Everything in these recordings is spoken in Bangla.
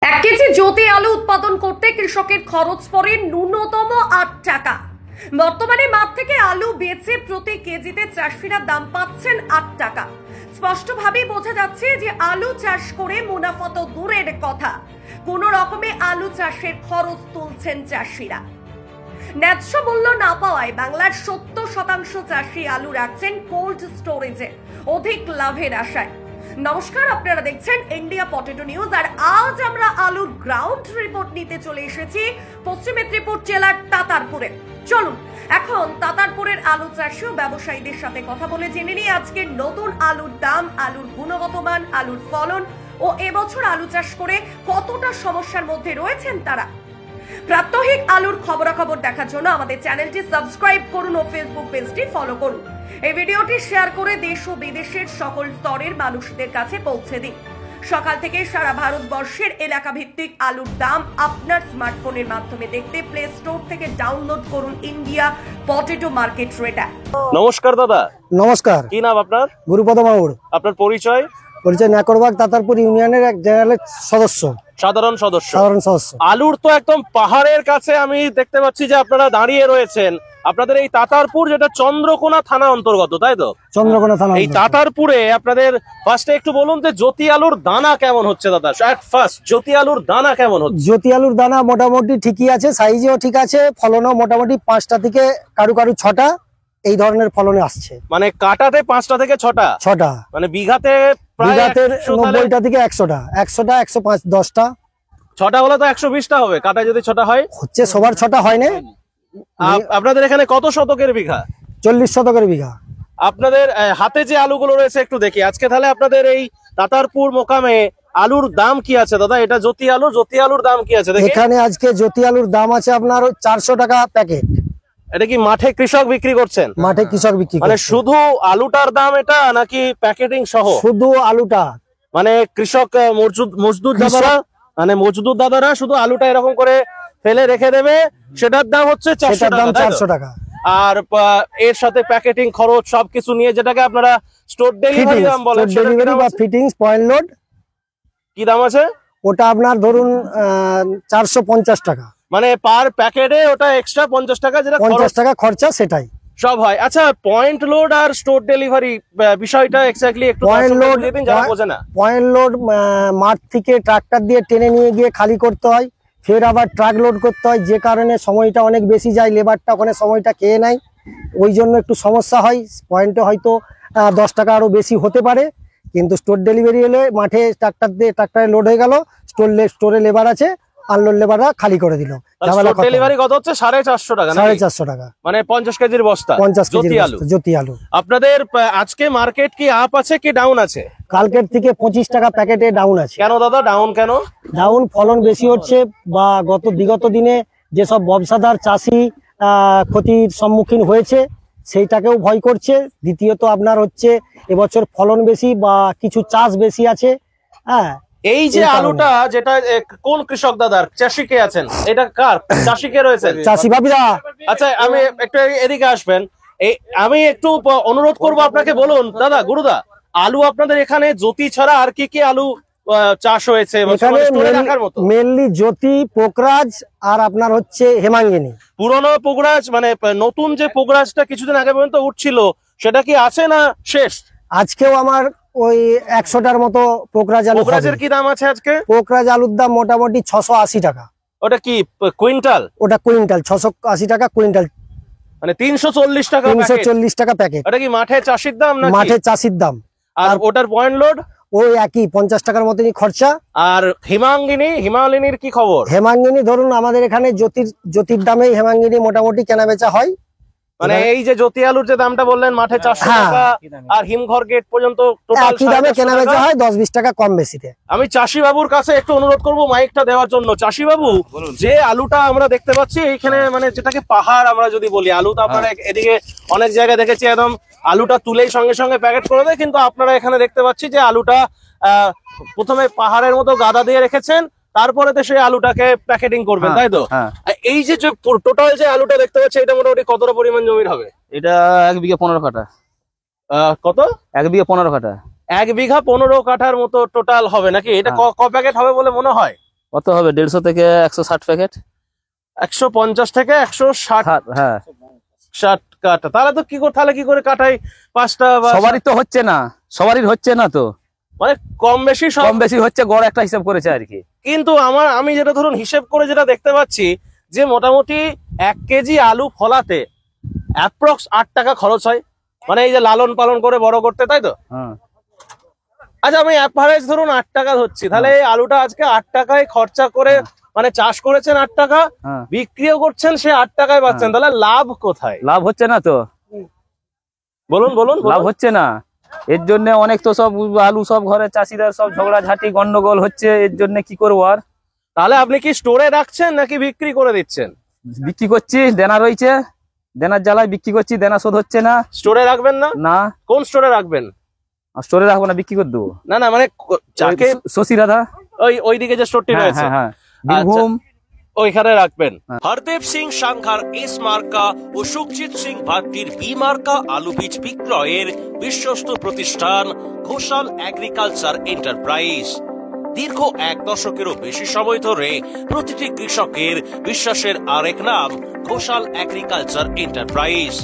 এক কেজি জ্যোতি আলু উৎপাদন করতে কৃষকের খরচ পড়ে ন্যূনতম ৮ টাকা। বর্তমানে মাঠ থেকে আলু বেচে প্রতি কেজিতে চাষিরা দাম পাচ্ছেন ৮ টাকা। স্পষ্টভাবেই বোঝা যাচ্ছে যে আলু চাষ করে মুনাফা তো দূরের কথা, কোন রকমে আলু চাষের খরচ তুলছেন চাষিরা। ন্যায্য মূল্য না পাওয়ায় বাংলার ৭০% চাষি আলু রাখছেন কোল্ড স্টোরেজে অধিক লাভের আশায়। নমস্কার, আপনারা দেখছেন ইন্ডিয়া পটেটো নিউজ। আর আজ আমরা আলুর গ্রাউন্ড রিপোর্ট নিতে চলে এসেছি পশ্চিম মেদিনীপুর জেলার তাতারপুরে। চলুন এখন তাতারপুরের আলু চাষি ও ব্যবসায়ীদের সাথে কথা বলে জেনে নিই আজকের নতুন আলুর দাম, আলুর গুণগত মান, আলুর ফলন ও এবছর আলু চাষ করে কতটা সমস্যার মধ্যে রয়েছেন তারা। প্রাত্যহিক আলুর খবরাখবর দেখার জন্য আমাদের চ্যানেলটি সাবস্ক্রাইব করুন ও ফেসবুক পেজটি ফলো করুন। এই ভিডিওটি শেয়ার করে দেশ ও বিদেশের সকল স্তরের মানুষদের কাছে পৌঁছে দিন। সকাল থেকে সারা ভারতবর্ষের এলাকা ভিত্তিক আলুর দাম আপনার স্মার্টফোনের মাধ্যমে দেখতে প্লে স্টোর থেকে ডাউনলোড করুন ইন্ডিয়া পটেটো মার্কেট রেডার। নমস্কার দাদা। নমস্কার। কি নাম আপনার? গুরুপদ মাউড়। আপনার পরিচয়? নাকরবাগ তাতারপুর ইউনিয়নের এক জেনারেল সদস্য, সাধারণ সদস্য। আলুর তো একদম পাহাড়ের কাছে আমি দেখতে পাচ্ছি যে আপনারা দাঁড়িয়ে রয়েছেন। আপনাদের এই তাতারপুর, যেটা চন্দ্রকোনা থানা অন্তর্গত, তাই তো? চন্দ্রকোনা থানা। এই তাতারপুরে আপনাদের ফার্স্টে একটু বলুন যে জ্যোতি আলুর দানা কেমন হচ্ছে দাদা? ফার্স্ট জ্যোতি আলুর দানা কেমন হচ্ছে? জ্যোতি আলুর দানা মোটামুটি ঠিকই আছে, সাইজেও ঠিক আছে, ফলনও মোটামুটি 5টা থেকে কারু 6টা এই ধরনের ফলনে আসছে। মানে কাটাতে 5টা থেকে 6টা, মানে বিঘাতে 90টা থেকে 100টা, 105 10টা। 6টা হলে তো 120টা হবে, কাটায় যদি 6টা হয়। হচ্ছে সবার 6টা হয় না। আপনাদের এখানে কত শতকের বিঘা? 40 শতকের বিঘা। আপনাদের হাতে যে আলুগুলো রয়েছে একটু দেখি আজকে। তাহলে আপনাদের এই তাতারপুর মোকামে আলুর দাম কি আছে দাদা? এটা জ্যোতি আলু, জ্যোতি আলুর দাম কি আছে দেখি। এখানে আজকে জ্যোতি আলুর দাম আছে আপনার 400 টাকা প্যাকেট। এটা কি মাঠে কৃষক বিক্রি করছেন? মাঠে কৃষক বিক্রি মানে শুধু আলুটার দাম এটা, নাকি প্যাকেটিং সহ? শুধু আলুটা। মানে কৃষক মজদুর দাদারা, মানে মজদুর দাদারা শুধু আলুটা এরকম করে ফেলে রেখে দেবে, সেটার দাম হচ্ছে 400 টাকা। আর এর সাথে প্যাকেটিং খরচ সবকিছু নিয়ে, যেটাকে আপনারা স্টোর ডেলিভারি দাম বলেন, ডেলিভারি বা ফিটিংস পয়েন্ট লোড, কি দাম আছে? ওটা আপনার ধরুন 450 টাকা। মানে পার প্যাকেটে ওটা এক্সট্রা 50 টাকা, যেটা 50 টাকা খরচা, সেটাই সব হয়। আচ্ছা, পয়েন্ট লোড আর স্টোর ডেলিভারি বিষয়টা এক্স্যাক্টলি একটু পয়েন্ট লোড, যারা বোঝে না। পয়েন্ট লোড মাঠ থেকে ট্রাক্টর দিয়ে টেনে নিয়ে গিয়ে খালি করতে হয়, ফের আবার ট্রাক লোড করতে হয়, যে কারণে সময়টা অনেক বেশি যায়, লেবারটা ওখানে সময়টা খেয়ে নেয়, ওই জন্য একটু সমস্যা হয়। পয়েন্টে হয়তো 10 টাকা আরো বেশি হতে পারে, কিন্তু স্টোর ডেলিভারি হলে মাঠে ট্রাক্টর দিয়ে ট্রাক্টরে লোড হয়ে গেল, স্টোরে লেবার আছে, আনলোড লেবাররা খালি করে দিল। ডেলিভারি কত হচ্ছে? 450 টাকা। 450 টাকা, মানে 50 কেজির বস্তা 50 কেজি জ্যোতি আলু। আপনাদের আজকে মার্কেট কি আপ আছে কি ডাউন আছে? কালকের থেকে 25 টাকা প্যাকেটে ডাউন আছে। কেন দাদা ডাউন কেন? ডাউন ফলন বেশি হচ্ছে, বা বিগত দিনে যেসব ব্যবসাদার চাষি ক্ষতির সম্মুখীন হয়েছে সেইটাকেও ভয় করছে। দ্বিতীয়ত আপনার হচ্ছে এবছর ফলন বেশি বা কিছু চাষ বেশি আছে। হ্যাঁ, এই যে আলুটা, যেটা কোন কৃষক দাদার? চাষি কে আছেন? এটা কার চাষি কে রয়েছে? চাষি ভাবিরা। আচ্ছা, আমি একটু এদিকে আসবেন। আমি একটু অনুরোধ করবো আপনাকে, বলুন দাদা, গুরুদা, আলু আপনাদের এখানে জ্যোতি ছাড়া আর কি কি আলু চাষ হয়েছে? মেনলি জ্যোতি, পোকরাজ আর আপনার হচ্ছে হেমাঙ্গিনী। পুরনো পোকরাজ, মানে নতুন যে পোকরাজটা কিছুদিন আগে পর্যন্ত উঠছিল, সেটা কি আছে না শেষ? আজকেও আমার ওই 100টার মতো পোকরাজ আলু। পোকরাজের কি দাম আছে আজকে? পোকরাজ আলুর দাম মোটামুটি 680 টাকা। ওটা কি কুইন্টাল? ওটা কুইন্টাল 680 টাকা কুইন্টাল, মানে 340 টাকা। 340 টাকা প্যাকেট। ওটা কি মাঠে চাষির দাম না? মাঠে চাষির দাম। আর ওটার পয়েন্ট লোড ওই একই 50 টাকার মতনই খরচা। আর হিমালিনীর কি খবর? হেমাঙ্গিনী ধরুন আমাদের এখানে জ্যোতির দামে হেমাঙ্গিনী মোটামুটি কেনা বেচা হয়। মানে এই যে জ্যোতি আলুর যে দামটা বললেন, মাঠে 400 টাকা, আর হিমঘর গেট পর্যন্ত একই দামে কেনা বেচা হয়, 10-20 টাকা কম বেশিতে। আমি চাষি বাবুর কাছে একটু অনুরোধ করবো মাইকটা দেওয়ার জন্য। চাষি বাবু, যে আলুটা আমরা দেখতে পাচ্ছি এইখানে, মানে যেটাকে পাহাড় আমরা যদি বলি, আলু তো আপনারা এদিকে অনেক জায়গায় দেখেছি একদম আলুটা তুলেই সঙ্গে সঙ্গে প্যাকেট করে দেয়, কিন্তু আপনারা এখানে দেখতে পাচ্ছি যে আলুটা প্রথমে পাহাড়ের মতো গাদা দিয়ে রেখেছেন, তারপরে তো সেই আলুটাকে প্যাকেটিং করবেন, তাই তো? এই যে টোটাল যে আলুটা দেখতে পাচ্ছি, এটা মোটামুটি কতটা পরিমাণ জমির হবে? এটা 1 বিঘা 15 কাঠা। কত? 1 বিঘা 15 কাঠা। 1 বিঘা 15 কাঠার মতো টোটাল হবে নাকি? এটা ক প্যাকেট হবে বলে মনে হয়? কত হবে 150 থেকে 160 প্যাকেট 150 থেকে 160 হ্যাঁ 60 কাটা, তাহলে তো তাহলে কি করে কাটাই 5টা বা সবারই তো হচ্ছে না, সবারই হচ্ছে না তো, মানে কম বেশি সব কম বেশি হচ্ছে, গড় একটা হিসাব করেছে আর কি। কিন্তু আমি যেটা ধরুন হিসেব করে যেটা দেখতে পাচ্ছি যে মোটামুটি 1 কেজি আলু ফলাতে অ্যাপ্রক্স 8 টাকা খরচ হয়, মানে এই যে লালন পালন করে বড় করতে, তাই তো? হ্যাঁ আচ্ছা আমি অ্যাভারেজ ধরুন 8 টাকা ধরছি, তাহলে এই আলুটা আজকে 8 টাকায় খরচা করে মানে চাষ করেছেন 8 টাকা, হ্যাঁ বিক্রিও করছেন সে 8 টাকায় পাচ্ছেন, তাহলে লাভ কোথায়? লাভ হচ্ছে না তো, বলুন বলুন লাভ হচ্ছে না। এর জন্য অনেক তো সব আলু সব ঘরে চাষিরা সব ঝগড়াঝাটি গন্ডগোল হচ্ছে, এর জন্য কি করবো আর। তাহলে আপনি কি স্টোরে রাখছেন নাকি বিক্রি করে দিচ্ছেন? বিক্রি করছি, দেনা রয়েছে, দেনার জ্বালায় বিক্রি করছি, দেনা শোধ হচ্ছে না। স্টোরে রাখবেন না? না কোন স্টোরে রাখবেন? স্টোরে রাখবো না, বিক্রি করে দেবো। না না মানে যাকে শশী রাধা, ওইদিকে যে স্টোরটি হ্যাঁ রয়েছে হ্যাঁ হ্যাঁ, বীরভূম, ওইখানে রাখবেন। হরদেব সিং সাংঘার এস মার্কা ও সুখজিৎ সিং ভাট্টির বি মার্কা আলু বীজ বিক্রয়ের বিশ্বস্ত প্রতিষ্ঠান ঘোষাল এগ্রিকালচার এন্টারপ্রাইজ। দীর্ঘ 1 দশকেরও বেশি সময় ধরে প্রতিটি কৃষকের বিশ্বাসের আরেক নাম ঘোষাল এগ্রিকালচার এন্টারপ্রাইজ।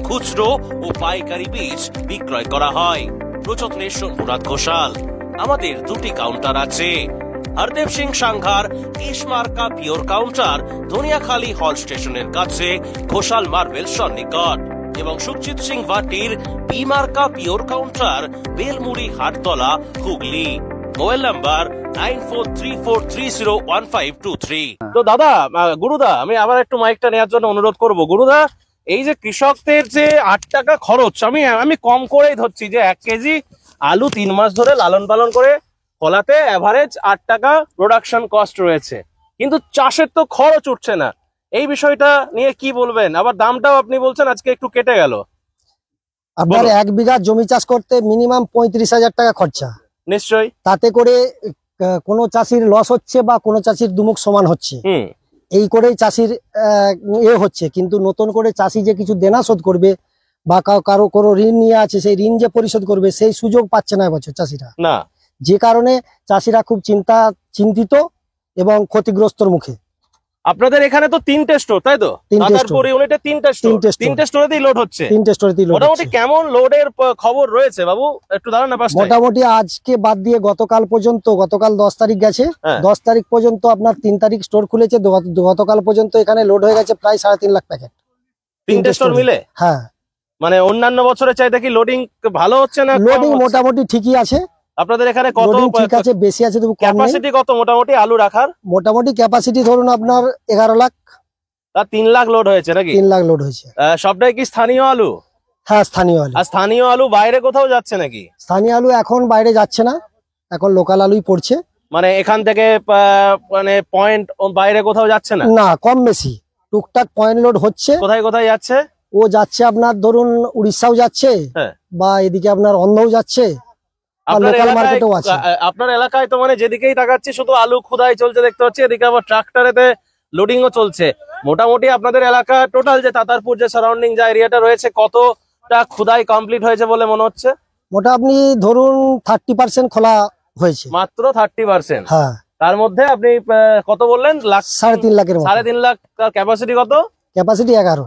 খুচরো ও পাইকারি বীজ বিক্রয় করা হয়। প্রযত্নে শম্ভুনাথ ঘোষাল। আমাদের 2টি কাউন্টার আছে। হরদেব সিং সাংঘার এস মার্কা পিওর কাউন্টার ধনিয়াখালী হল স্টেশনের কাছে ঘোষাল মার্বেল সন্নিকট, এবং সুখজিৎ সিং ভাটির বি মার্কা pure counter Belmuri Hattala Hooghly. Mobile number 9434301523। তো দাদা গুরুদা, আমি আবার একটু মাইকটা নেওয়ার জন্য অনুরোধ করব। গুরুদা, এই যে কৃষকদের যে 8 টাকা খরচ, আমি কম করেই ধরছি যে 1 কেজি আলু 3 মাস ধরে লালন পালন করে ফলাতে এভারেজ 8 টাকা প্রোডাকশন কস্ট রয়েছে, কিন্তু চাষের তো খরচ উঠছে না, এই বিষয়টা নিয়ে কি বলবেন? আবার দামটাও আপনি বলছেন আজকে একটু কেটে গেল। আপনার বলো। 1 বিঘা জমি চাষ করতে মিনিমাম 35,000 টাকা খরচা, নিশ্চয়ই। তাতে করে কোনো চাষির লস হচ্ছে বা কোনো চাষির দুমুখ সমান হচ্ছে, হুম। এই করেই চাষির হচ্ছে। কিন্তু নতুন করে চাষি যে কিছু দেনা শোধ করবে বা কারো কোনো ঋণ নিয়ে আছে, সেই ঋণ যে পরিশোধ করবে সেই সুযোগ পাচ্ছে না এবছর চাষিরা, না, যে কারণে চাষিরা খুব চিন্তিত এবং ক্ষতিগ্রস্তর মুখে। আপনাদের এখানে তো 3টে স্টোর, তাই তো? 3টে দাদারপুর ইউনিটে 3টে স্টোর, 3টে স্টোর। 3টে স্টোরেতেই লোড হচ্ছে। 3টে স্টোরেতেই লোড মোটামুটি হচ্ছে। কেমন লোডের খবর রয়েছে বাবু? একটু দাঁড়ান না পাশে। মোটামুটি আজকে বাদ দিয়ে গতকাল 10 তারিখ গেছে, হ্যাঁ। 10 তারিখ পর্যন্ত আপনার 3 তারিখ স্টোর খুলেছে, গতকাল পর্যন্ত এখানে লোড হয়ে গেছে প্রায় 3.5 লাখ প্যাকেট। 3টে স্টোর মিলে? হ্যাঁ, মানে অন্যান্য বছরের চাইতে কি লোডিং ভালো হচ্ছে না কম লোডিং হচ্ছে? মোটামুটি ঠিকই আছে, আপনাদের এখানে কত লোডিং ঠিক আছে, বেশি আছে তবু কম নেই। ক্যাপাসিটি কত মোটামুটি আলু রাখার? মোটামুটি ক্যাপাসিটি ধরুন আপনার 11 লাখ, তার 3 লাখ লোড হয়েছে নাকি? 3 লাখ লোড হয়েছে। সবটাই কি স্থানীয় আলু? হ্যাঁ, স্থানীয় আলু। আর স্থানীয় আলু বাইরে কোথাও যাচ্ছে নাকি? স্থানীয় আলু এখন বাইরে যাচ্ছে না, এখন লোকাল আলুই পড়ছে। মানে এখান থেকে মানে পয়েন্ট বাইরে কোথাও যাচ্ছে না? না, কম বেশি টুকটাক পয়েন্ট লোড হচ্ছে। কোথায় কোথায় যাচ্ছে? ও যাচ্ছে আপনার ধরুন উড়িষ্যাও যাচ্ছে, হ্যাঁ। বা এদিকে আপনার অন্ধ্রও যাচ্ছে, আর আপনার লোকাল এলাকায় মার্কেটেও আছে। আপনার এলাকায় তো মানে যেদিকেই তাকাচ্ছি শুধু আলু খুদাই চলছে দেখতে পাচ্ছি, এদিকে আবার ট্রাক্টরেতে লোডিংও চলছে। মোটামুটি আপনাদের এলাকা টোটাল যে তাতারপুর যে সারাউন্ডিং যে এরিয়াটা রয়েছে, কতটা খুদাই কমপ্লিট হয়েছে বলে মনে হচ্ছে? মোটা আপনি ধরুন 30% খোলা হয়েছে। মাত্র 30%? হ্যাঁ, তার মধ্যে আপনি কত বললেন? 3.5 লাখের মতো। 3.5 লাখ। তার ক্যাপাসিটি কত? ক্যাপাসিটি 11।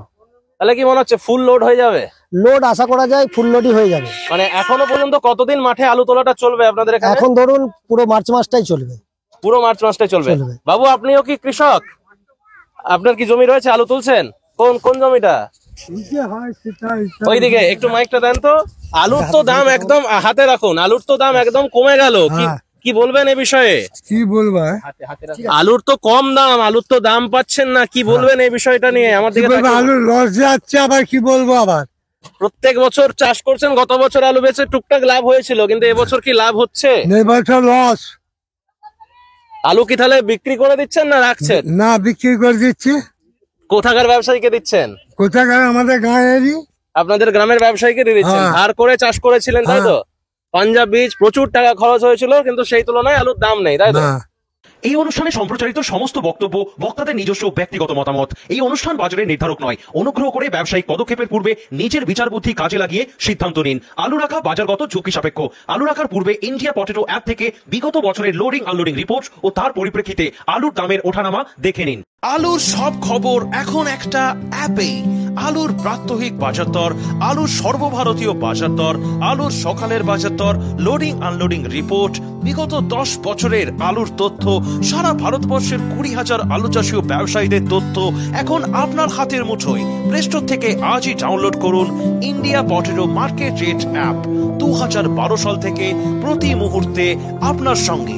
তাহলে কি মনে হচ্ছে ফুল লোড হয়ে যাবে? লোড আশা করা যায় ফুল লোডই হয়ে যাবে। মানে এখনো পর্যন্ত কতদিন মাঠে আলু তোলাটা চলবে আপনাদের এখানে? এখন ধরুন পুরো মার্চ মাসটাই চলবে। পুরো মার্চ মাসটাই চলবে। চলবে। বাবু আপনিও কি কৃষক? আপনার কি জমি রয়েছে আলু তুলছেন? কোন কোন জমিটা? ওইদিকে একটু মাইকটা দেন তো। আলুর তো দাম একদম হাতে রাখুন, আলুর তো দাম একদম কমে গেল, কি বলবেন এ বিষয়ে? কি বলবো? আলুর তো কম দাম, আলুর তো দাম পাচ্ছেন না, কি বলবেন এই বিষয়টা নিয়ে? আমার দিকে তাকিয়ে। আলু লস যাচ্ছে, আবার কি বলবো? আবার প্রত্যেক বছর চাষ করছেন, গত বছর আলু বেচে টুকটাক লাভ হয়েছিল, কিন্তু এবছর কি লাভ হচ্ছে? এবছর লস। আলু কি তাহলে বিক্রি করে দিচ্ছেন না রাখছেন? না, বিক্রি করে দিচ্ছি। কোথাকার ব্যবসায়ীকে দিচ্ছেন? কোথাকার? আমাদের গাঁয়েরই। আপনাদের গ্রামের ব্যবসায়ীকে দিয়ে দিচ্ছেন? হ্যাঁ। ধার করে চাষ করেছিলেন তাই তো? পাঞ্জাব বীজ প্রচুর টাকা খরচ হয়েছিল, কিন্তু সেই তুলনায় আলুর দাম নেই, তাই তো? না, এই অনুষ্ঠানে সম্প্রচারিত সমস্ত বক্তব্য বক্তাদের নিজস্ব ব্যক্তিগত মতামত। এই অনুষ্ঠান বাজারের নির্ধারক নয়। অনুগ্রহ করে ব্যবসায়িক পদক্ষেপের পূর্বে নিজের বিচার বুদ্ধি কাজে লাগিয়ে সিদ্ধান্ত নিন। আলু রাখা বাজারগত ঝুঁকি সাপেক্ষ। আলু রাখার পূর্বে ইন্ডিয়া পটেটো অ্যাপ থেকে বিগত বছরের লোডিং আনলোডিং রিপোর্ট ও তার পরিপ্রেক্ষিতে আলুর দামের ওঠানামা দেখে নিন। আলুর সব খবর এখন একটা অ্যাপেই। আলুর প্রাত্যহিক বাজার দর, আলুর সর্বভারতীয় বাজার দর, আলুর সকালের বাজার দর, লোডিং আনলোডিং রিপোর্ট, বিগত 10 বছরের আলুর তথ্য, সারা ভারতবর্ষের 20,000 আলু চাষী ও ব্যবসায়ীদের তথ্য এখন আপনার হাতের মুঠোয়। প্লে স্টোর থেকে আজই ডাউনলোড করুন India potato market rate app. 2012 সাল থেকে প্রতি মুহূর্তে আপনার সঙ্গে।